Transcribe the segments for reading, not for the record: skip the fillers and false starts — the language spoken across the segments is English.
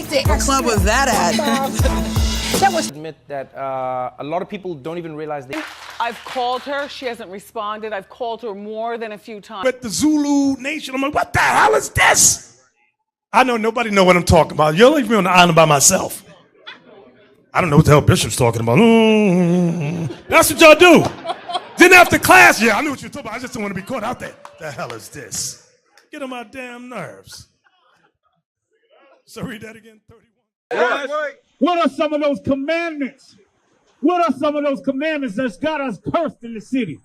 6. What club was that at? That was. Admit that a lot of people don't even realize they. I've called her. She hasn't responded. I've called her more than a few times. But the Zulu Nation, I'm like, what the hell is this? I know nobody know what I'm talking about. You'll leave me on the island by myself. I don't know what the hell Bishop's talking about. That's what y'all do. Then after class, yeah, I knew what you were talking about. I just didn't want to be caught out there. The hell is this? Get on my damn nerves. So read that again, 31. Right. What are some of those commandments? What are some of those commandments that's got us cursed in the city?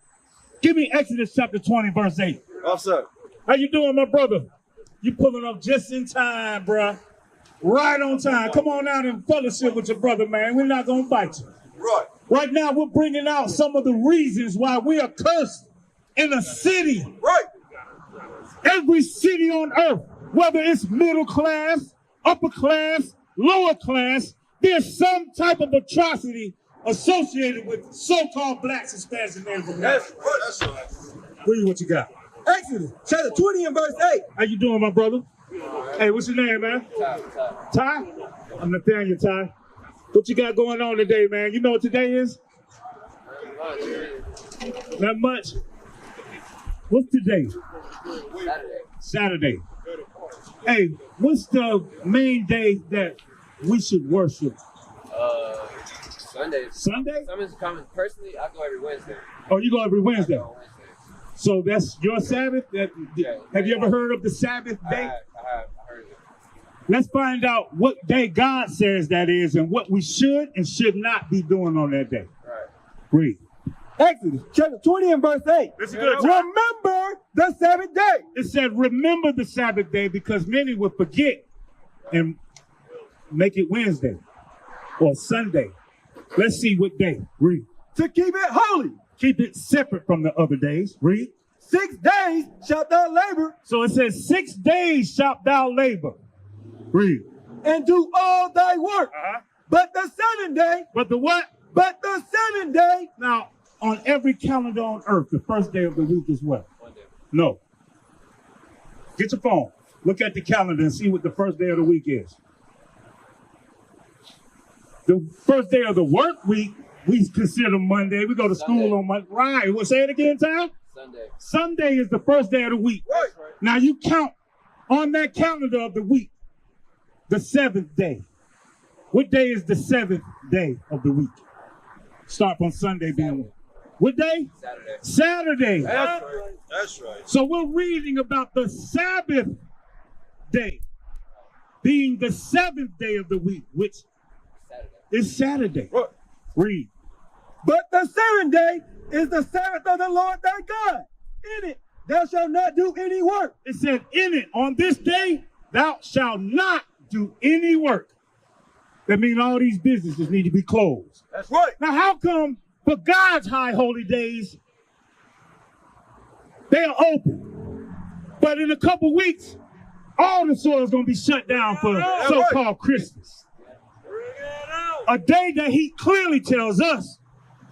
Give me Exodus chapter 20, verse 8. Officer. How you doing, my brother? You pulling up just in time, bruh. Right on time. Come on out and fellowship with your brother, man. We're not going to bite you. Right. Right now, we're bringing out some of the reasons why we are cursed in a city. Right. Every city on earth, whether it's middle class, upper class, lower class, there's some type of atrocity associated with so-called blacks, Hispanics, and Native Americans. That's right. Read what you got. Exodus chapter 20 and verse 8. How you doing, my brother? Hey, what's your name, man? Ty? I'm Nathaniel, Ty. What you got going on today, man? You know what today is? Not much. What's today? Saturday. Hey, what's the main day that we should worship? Sunday. Sunday? Sunday's common. Personally, I go every Wednesday. Oh, you go every Wednesday? So that's your Sabbath? Have you ever heard of the Sabbath day? I have heard of it. Let's find out what day God says that is and what we should and should not be doing on that day. Right. Read. Exodus chapter 20 and verse 8. That's a good. Remember the Sabbath day. It said, remember the Sabbath day, because many will forget and make it Wednesday or Sunday. Let's see what day. Read. To keep it holy. Keep it separate from the other days. Read. 6 days shalt thou labor. So it says 6 days shalt thou labor. Read. And do all thy work. But the 7th day. But the what? But the 7th day. Now, on every calendar on earth, the first day of the week is what? Monday. No. Get your phone. Look at the calendar and see what the first day of the week is. The first day of the work week, we consider Monday. We go to school on Monday. Right. Well, say it again, Tom. Sunday. Sunday is the first day of the week. Right. Now you count on that calendar of the week, the 7th day. What day is the 7th day of the week? Start from Sunday being what day? Saturday. Saturday. That's right. That's right. So we're reading about the Sabbath day being the 7th day of the week, which is Saturday. Right. Read. But the 7th day is the Sabbath of the Lord thy God. In it thou shalt not do any work. It said, in it, on this day, thou shalt not do any work. That means all these businesses need to be closed. That's right. Now, how come for God's high holy days, they are open, but in a couple weeks, all the soil is going to be shut down for so-called Christmas? A day that he clearly tells us,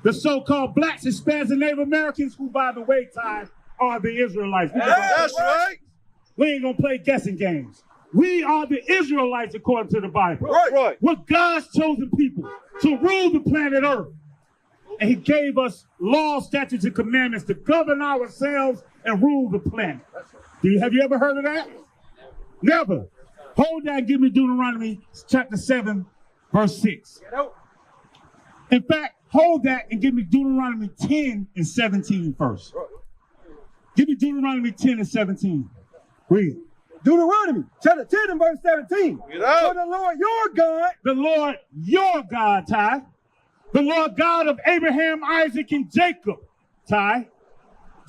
the so-called blacks, Hispanics, and Native Americans, who, by the way, Ty, are the Israelites. That's right. We ain't going to play guessing games. We are the Israelites according to the Bible. Right. We're God's chosen people to rule the planet Earth. And he gave us laws, statutes, and commandments to govern ourselves and rule the planet. Have you ever heard of that? Never. Hold that and give me Deuteronomy chapter 7, verse 6. In fact, hold that and give me Deuteronomy 10 and 17 first. Give me Deuteronomy 10 and 17. Read. Deuteronomy chapter 10 and verse 17. Get out. For the Lord your God. The Lord your God, Ty. The Lord God of Abraham, Isaac, and Jacob, Ty.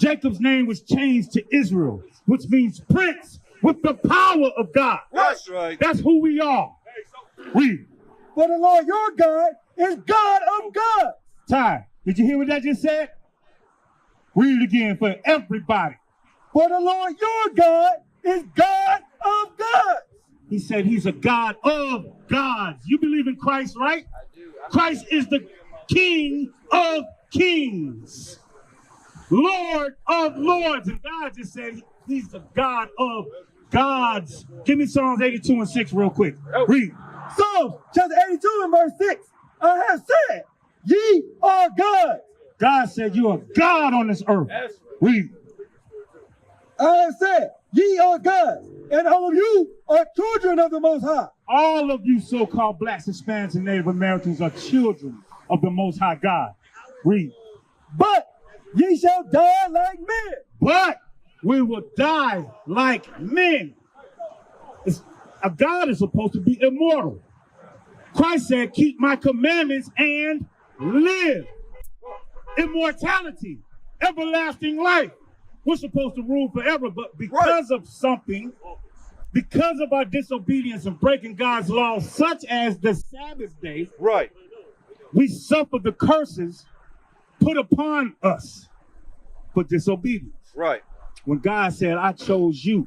Jacob's name was changed to Israel, which means prince with the power of God. That's right. That's who we are. Read. For the Lord your God is God of gods. Ty, did you hear what that just said? Read it again for everybody. For the Lord your God is God of gods. He said he's a God of gods. You believe in Christ, right? I do. Christ is the King of kings, Lord of lords. And God just said he's the God of gods. Give me Psalms 82 and 6 real quick. Read. Psalms chapter 82 and verse 6. I have said, ye are gods. God said you are God on this earth. Read. I have said, ye are gods, and all of you are children of the Most High. All of you so-called blacks, Hispanics, and Native Americans are children of the Most High God. Read. But ye shall die like men. But we will die like men. A God is supposed to be immortal. Christ said, keep my commandments and live. Immortality, everlasting life. We're supposed to rule forever, but because of something, because of our disobedience and breaking God's laws, such as the Sabbath day, Right. we suffer the curses put upon us for disobedience. Right. When God said, I chose you.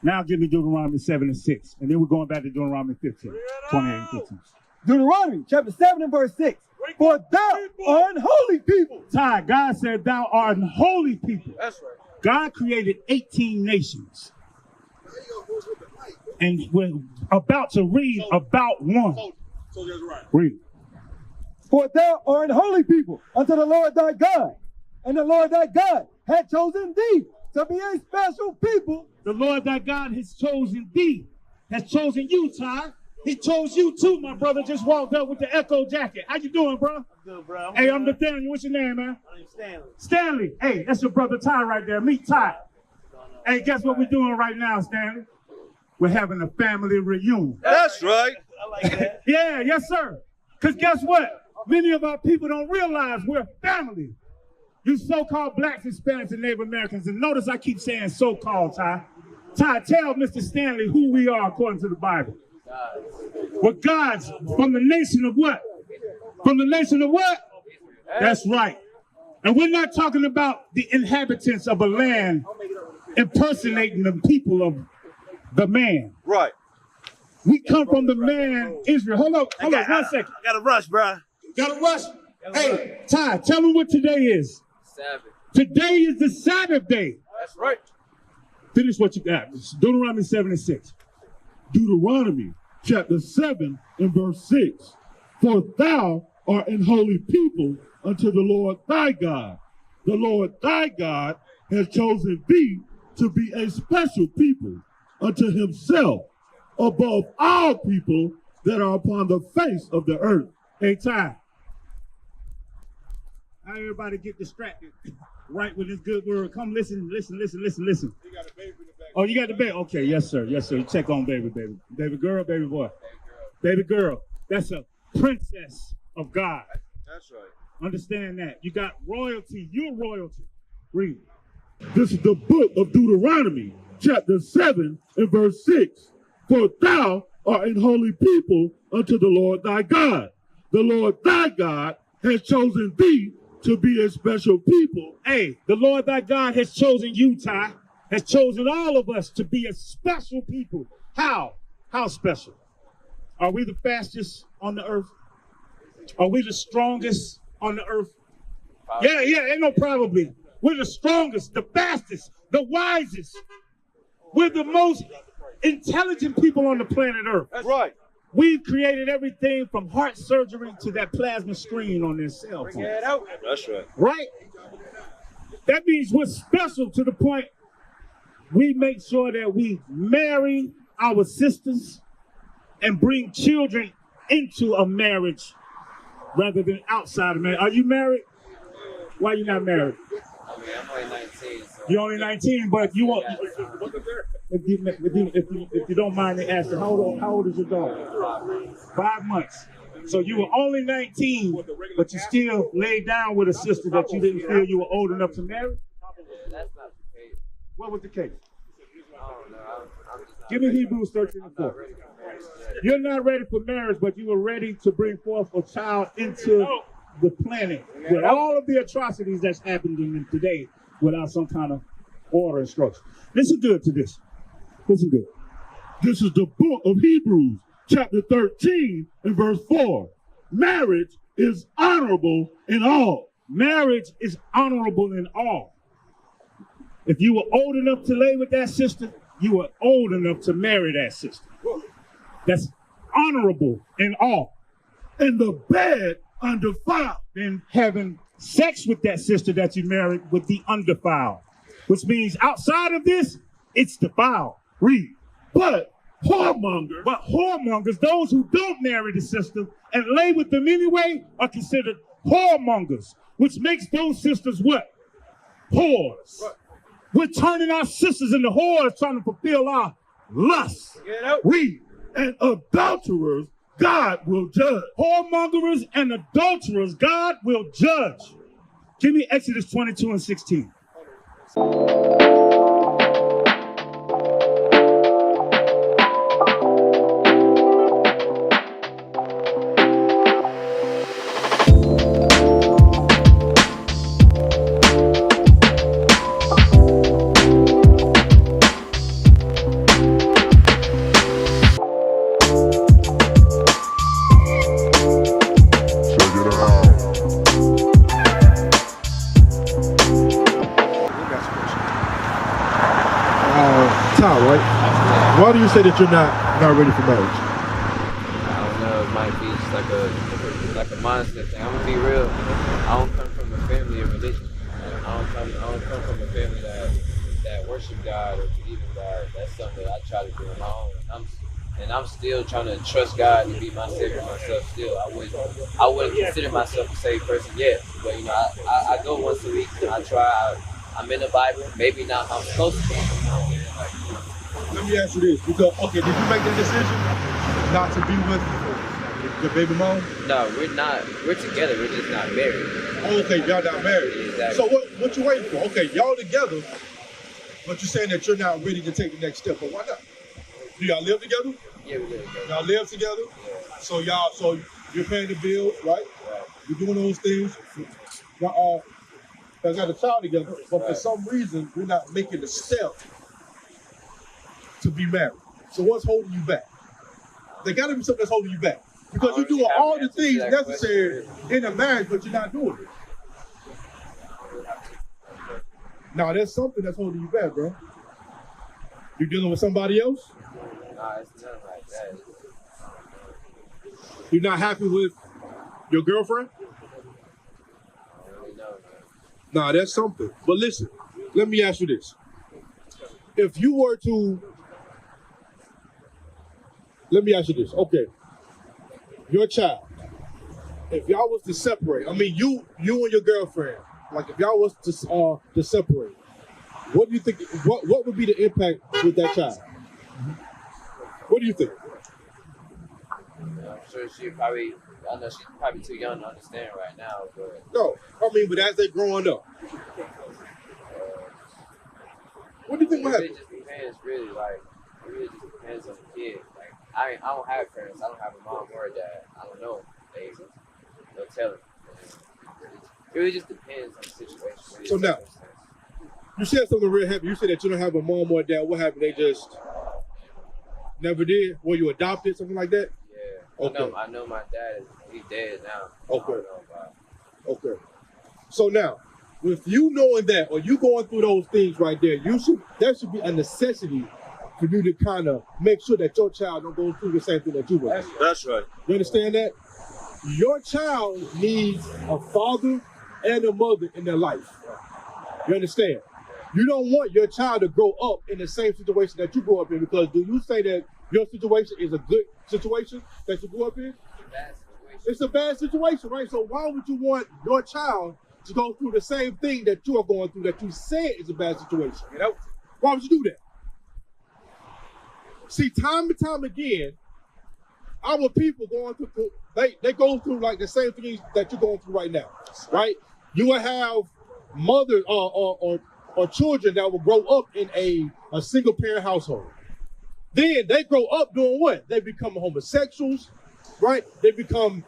Now give me Deuteronomy 7 and 6. And then we're going back to Deuteronomy 15, 28 and 15. Deuteronomy chapter 7 and verse 6. For thou art an holy people. Ty, God said, thou art an holy people. That's right. God created 18 nations. And we're about to read about one. Read. For thou art an holy people unto the Lord thy God. And the Lord thy God hath chosen thee to be a special people. The Lord thy God has chosen thee, has chosen you, Ty. He chose you too, my brother. Just walked up with the Echo jacket. How you doing, bro? Good, bro. Hey, I'm Nathaniel. What's your name, man? I'm Stanley. Stanley. Hey, that's your brother Ty right there. Meet Ty. Hey, guess what we're doing right now, Stanley? We're having a family reunion. That's right. I like that. Yeah, yes, sir. Because guess what? Many of our people don't realize we're family. You so-called blacks, Hispanics, and Native Americans. And notice I keep saying so-called, Ty. Ty, tell Mr. Stanley who we are according to the Bible. We're gods from the nation of what? From the nation of what? That's right. And we're not talking about the inhabitants of a land impersonating the people of the man. Right. We come from the man Israel. Hold on 1 second. I got to rush, bro. Gotta rush. Hey, Ty, tell me what today is. Sabbath. Today is the Sabbath day. That's right. Finish what you got. Deuteronomy 7 and 6. Deuteronomy chapter 7 and verse 6. For thou art an holy people unto the Lord thy God. The Lord thy God has chosen thee to be a special people unto himself above all people that are upon the face of the earth. Hey, Ty. How everybody get distracted right with this good word? Come listen. You got a baby in the back. Oh, you got the baby? Okay, yes, sir. Yes, sir. You check on baby. Baby girl, baby boy. Baby girl. That's a princess of God. That's right. Understand that. You got royalty. You're royalty. Read. This is the book of Deuteronomy, chapter 7 and verse 6. For thou art an holy people unto the Lord thy God. The Lord thy God has chosen thee to be a special people. Hey, the Lord thy God has chosen you, Ty. Has chosen all of us to be a special people. How? How special? Are we the fastest on the earth? Are we the strongest on the earth? Yeah, ain't no probably. We're the strongest, the fastest, the wisest. We're the most intelligent people on the planet Earth. That's right. We've created everything from heart surgery to that plasma screen on their cell phone. That's right. Right? That means we're special to the point we make sure that we marry our sisters and bring children into a marriage rather than outside of marriage. Are you married? Why are you not married? I mean, I'm only 19. So You're only 19, but you want. If you don't mind me asking, how old is your daughter? 5 months. So you were only 19, but you still laid down with a sister that you didn't feel you were old enough to marry? yeah, that's not the case. What was the case? I don't know. I'm just not Give me ready. Hebrews 13 and I'm not 4. ready for marriage yet. You're not ready for marriage, but you were ready to bring forth a child into the planet with all of the atrocities that's happening today without some kind of order and structure. Listen good to this. Listen good. This is the book of Hebrews, chapter 13 and verse 4. Marriage is honorable in all. Marriage is honorable in all. If you were old enough to lay with that sister, you were old enough to marry that sister. That's honorable in all, and the bed undefiled. Then having sex with that sister that you married would be undefiled, which means outside of this, it's defiled. Read. But whoremongers, those who don't marry the sister and lay with them anyway, are considered whoremongers, which makes those sisters what? Whores. Right. We're turning our sisters into whores, trying to fulfill our lusts. Read. And adulterers, God will judge. Whoremongers and adulterers, God will judge. Give me Exodus 22 and 16. Why do you say that you're not ready for marriage? I don't know. It might be just like a mindset thing. I'm gonna be real. I don't come from a family of religion. I don't come from a family that worship God or believe in God. That's something that I try to do on my own. And I'm still trying to trust God to be my savior myself. Still, I wouldn't consider myself a saved person yet. But you know, I go once a week and I try. I'm in the Bible. Maybe not how I'm supposed to be. Let me ask you this, because, okay, did you make that decision not to be with your baby mom? No, we're not. We're together. We're just not married. Oh, okay, y'all not married. Exactly. So what you waiting for? Okay, y'all together, but you're saying that you're not ready to take the next step. But why not? Do y'all live together? Yeah, we live together. Y'all live together? Yeah. So you're paying the bills, right? You're doing those things. Y'all got a child together, but for some reason, we're not making the step to be married. So what's holding you back? There got to be something that's holding you back. Because you're doing all the things necessary in a marriage, but you're not doing it. Now, there's something that's holding you back, bro. You dealing with somebody else? Nah, it's nothing like that. You're not happy with your girlfriend? I don't really know, man. Nah, that's something. But listen, let me ask you this. If you were to, let me ask you this. Okay, your child, if y'all was to separate, I mean, you and your girlfriend, like if y'all was to separate, what do you think? What would be the impact with that child? What do you think? I'm sure I know she's probably too young to understand right now, but No, I mean, but as they growing up, what do you think will happen? it just depends, really. Like, it really just depends on the kid. Like, I don't have parents. I don't have a mom or a dad. I don't know. They'll tell them. It really just depends on the situation. So now, you said something real heavy. You said that you don't have a mom or a dad. What happened? They just never did? Were you adopted? Something like that? Yeah. Okay. I know my dad, he's dead now. Okay. I don't know about Okay. So now, with you knowing that, or you going through those things right there, that should be a necessity for you to kind of make sure that your child don't go through the same thing that you went through. That's right. You understand that? Your child needs a father and a mother in their life. You understand? You don't want your child to grow up in the same situation that you grew up in, because do you say that your situation is a good situation that you grew up in? It's a bad situation, right? So why would you want your child to go through the same thing that you are going through that you said is a bad situation? You know? Why would you do that? See, time and time again, our people going through, they go through like the same things that you're going through right now, right? You will have mothers or children that will grow up in a single parent household. Then they grow up doing what? They become homosexuals, right? They become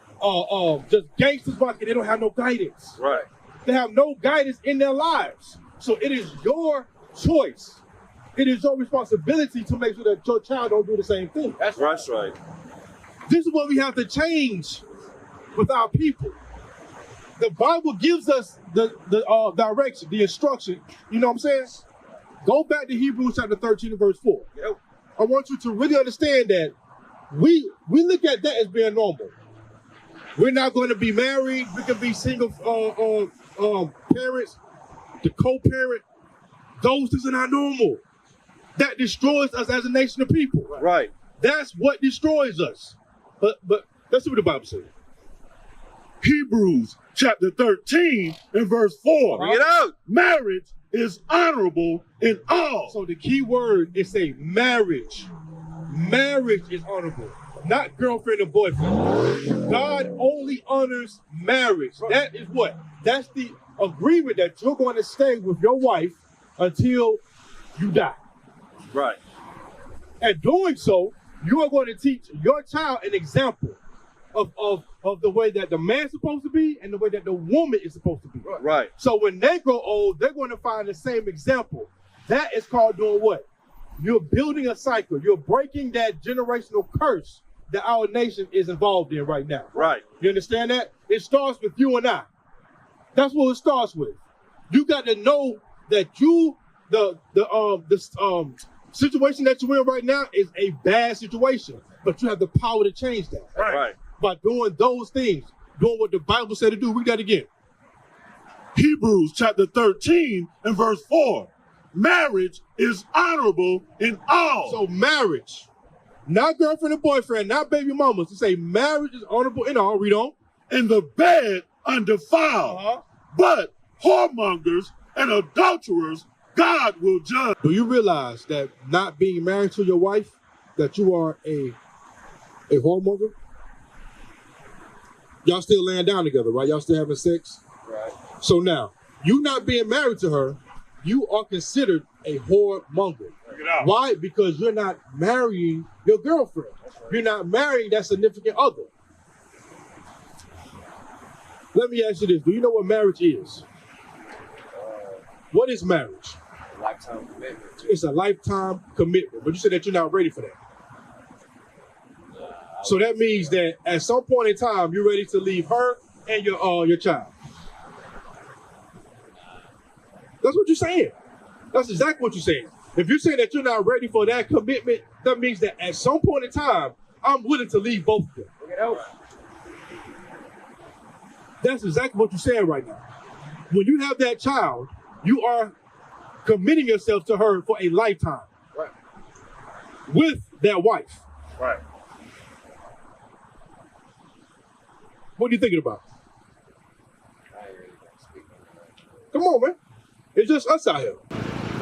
just gangsters, but they don't have no guidance. Right. They have no guidance in their lives. So it is your choice. It is your responsibility to make sure that your child don't do the same thing. That's right. This is what we have to change with our people. The Bible gives us the direction, the instruction. You know what I'm saying? Go back to Hebrews chapter 13 and verse 4. Yep. I want you to really understand that we look at that as being normal. We're not going to be married. We can be single parents, the co-parent. Those things are not normal. That destroys us as a nation of people. Right. That's what destroys us. But let's see what the Bible says. Hebrews chapter 13 and verse 4. Bring it out. Marriage is honorable in all. So the key word is say marriage. Marriage is honorable, not girlfriend or boyfriend. God only honors marriage. That is what? That's the agreement that you're going to stay with your wife until you die. Right. And doing so, you are going to teach your child an example of the way that the man's supposed to be and the way that the woman is supposed to be. Right. So when they grow old, they're going to find the same example. That is called doing what? You're building a cycle. You're breaking that generational curse that our nation is involved in right now. Right. You understand that? It starts with you and I. That's what it starts with. You got to know that the situation that you're in right now is a bad situation, but you have the power to change that. Right. By doing those things, doing what the Bible said to do. Read that again. Hebrews chapter 13 and verse 4. Marriage is honorable in all. So marriage, not girlfriend and boyfriend, not baby mamas. To say marriage is honorable in all. Read on. In the bed undefiled. But whoremongers and adulterers God will judge. Do you realize that not being married to your wife, that you are a whoremonger? Y'all still laying down together, right? Y'all still having sex? Right. So now, you not being married to her, you are considered a whoremonger. Why? Because you're not marrying your girlfriend. You're not marrying that significant other. Let me ask you this. Do you know what marriage is? What is marriage? A lifetime commitment. It's a lifetime commitment. But you said that you're not ready for that. So that means that at some point in time, you're ready to leave her and your child. That's what you're saying. That's exactly what you're saying. If you're saying that you're not ready for that commitment, that means that at some point in time, I'm willing to leave both of them. That's exactly what you're saying right now. When you have that child, you are committing yourself to her for a lifetime. Right. With that wife. Right. What are you thinking about? Come on, man. It's just us out here.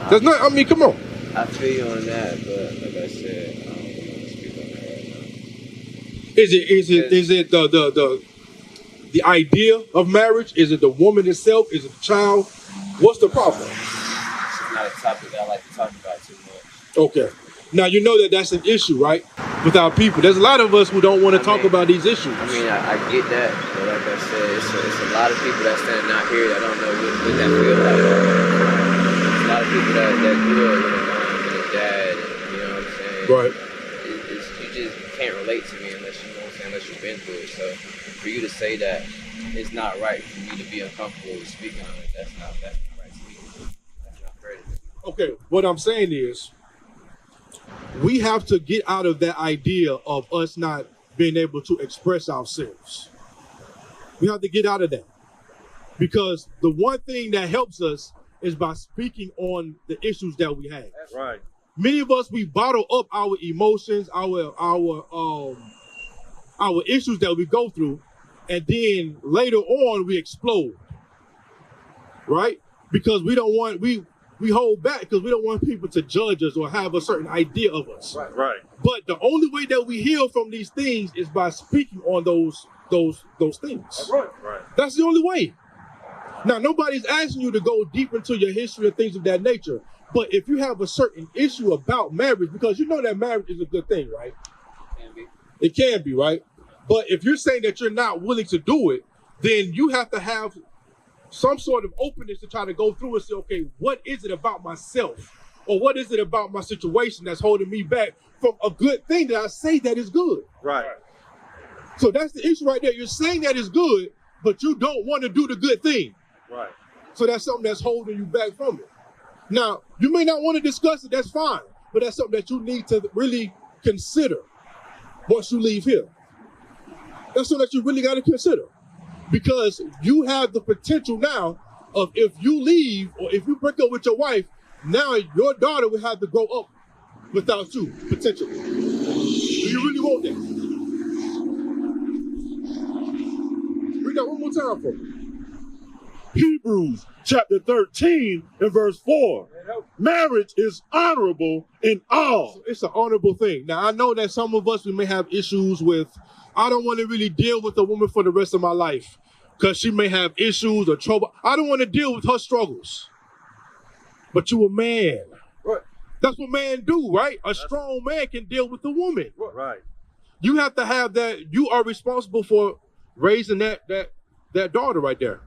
There's not, I mean, come on. I feel you on that, but like I said, I don't want to speak on that right now. Is it the idea of marriage? Is it the woman itself? Is it the child? What's the problem? It's not a topic that I like to talk about too much. Okay. Now you know that that's an issue, right? With our people. There's a lot of us who don't want to talk about these issues. I mean, I get that, but like I said, it's a lot of people that standing out here that don't know what that feel like. There's a lot of people that grew up with a mom and a dad, and, you know what I'm saying? Right. You just can't relate to me unless you know what I'm saying, unless you've been through it. So for you to say that it's not right for me to be uncomfortable with speaking on it, that's not right to me. That's not fair to me. Okay, what I'm saying is, we have to get out of that idea of us not being able to express ourselves. We have to get out of that. Because the one thing that helps us is by speaking on the issues that we have. That's right. Many of us, we bottle up our emotions, our issues that we go through, and then later on we explode. Right? Because we don't want, we hold back because we don't want people to judge us or have a certain idea of us. Right. Right. But the only way that we heal from these things is by speaking on those things. That's right. Right. That's the only way. Now, nobody's asking you to go deep into your history and things of that nature. But if you have a certain issue about marriage, because you know that marriage is a good thing, right? It can be, right? But if you're saying that you're not willing to do it, then you have to have some sort of openness to try to go through and say, okay, what is it about myself? Or what is it about my situation that's holding me back from a good thing that I say that is good? Right. So that's the issue right there. You're saying that is good, but you don't want to do the good thing. Right. So that's something that's holding you back from it. Now, you may not want to discuss it, that's fine, but that's something that you need to really consider. once you leave here. That's something that you really got to consider, because you have the potential now of, if you leave or if you break up with your wife, now your daughter will have to grow up without you, potentially. Do you really want that? Read that one more time for me. Hebrews chapter 13 and verse 4. Marriage is honorable in all. It's an honorable thing. Now, I know that some of us, we may have issues with, I don't want to really deal with a woman for the rest of my life because she may have issues or trouble. I don't want to deal with her struggles. But you a man. Right. That's what men do, right? A strong man can deal with a woman. Right. You have to have that. You are responsible for raising that daughter right there.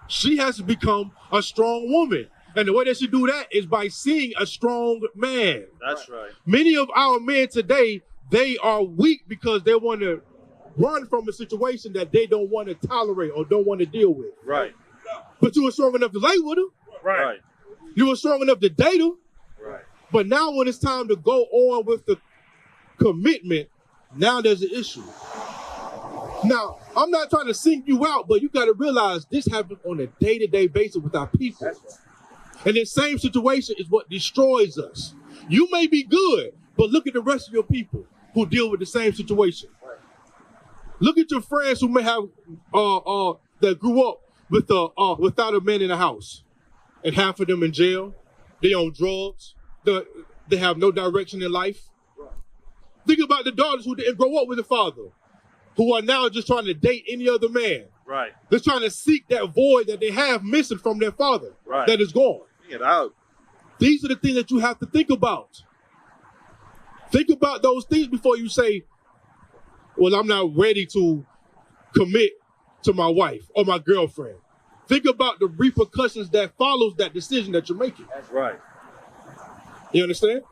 She has to become a strong woman. And the way that she do that is by seeing a strong man. That's right. Many of our men today, they are weak because they want to run from a situation that they don't want to tolerate or don't want to deal with. Right. But you were strong enough to lay with her. Right. You were strong enough to date her. Right. But now when it's time to go on with the commitment, now there's an issue. Now, I'm not trying to sing you out, but you got to realize this happens on a day-to-day basis with our people. That's right. And this same situation is what destroys us. You may be good, but look at the rest of your people who deal with the same situation. Right. Look at your friends who may have that grew up with without a man in the house, and half of them in jail. They on drugs. They have no direction in life. Right. Think about the daughters who didn't grow up with a father, who are now just trying to date any other man. Right. They're trying to seek that void that they have missing from their father. Right. That is gone. Get out. These are the things that you have to think about. Think about those things before you say, well, I'm not ready to commit to my wife or my girlfriend. Think about the repercussions that follows that decision that you're making. That's right. You understand?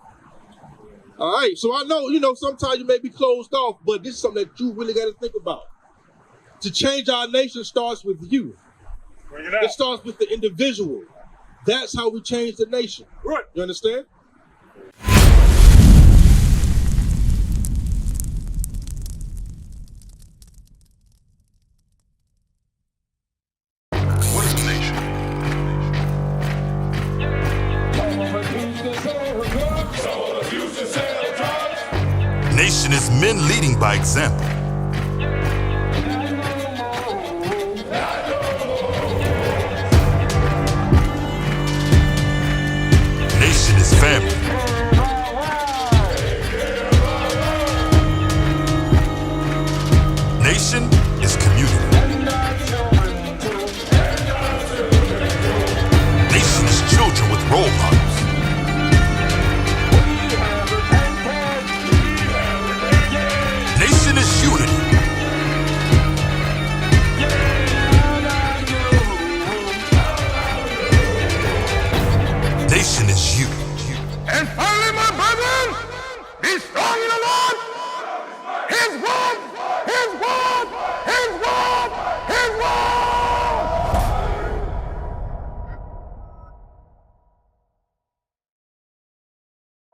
All right, so I know, sometimes you may be closed off, but this is something that you really got to think about. To change our nation starts with you. It starts with the individual. That's how we change the nation. Right. You understand? What is a nation? Nation is men leading by example. Nation is family. Nation is community. Nation is children with role models.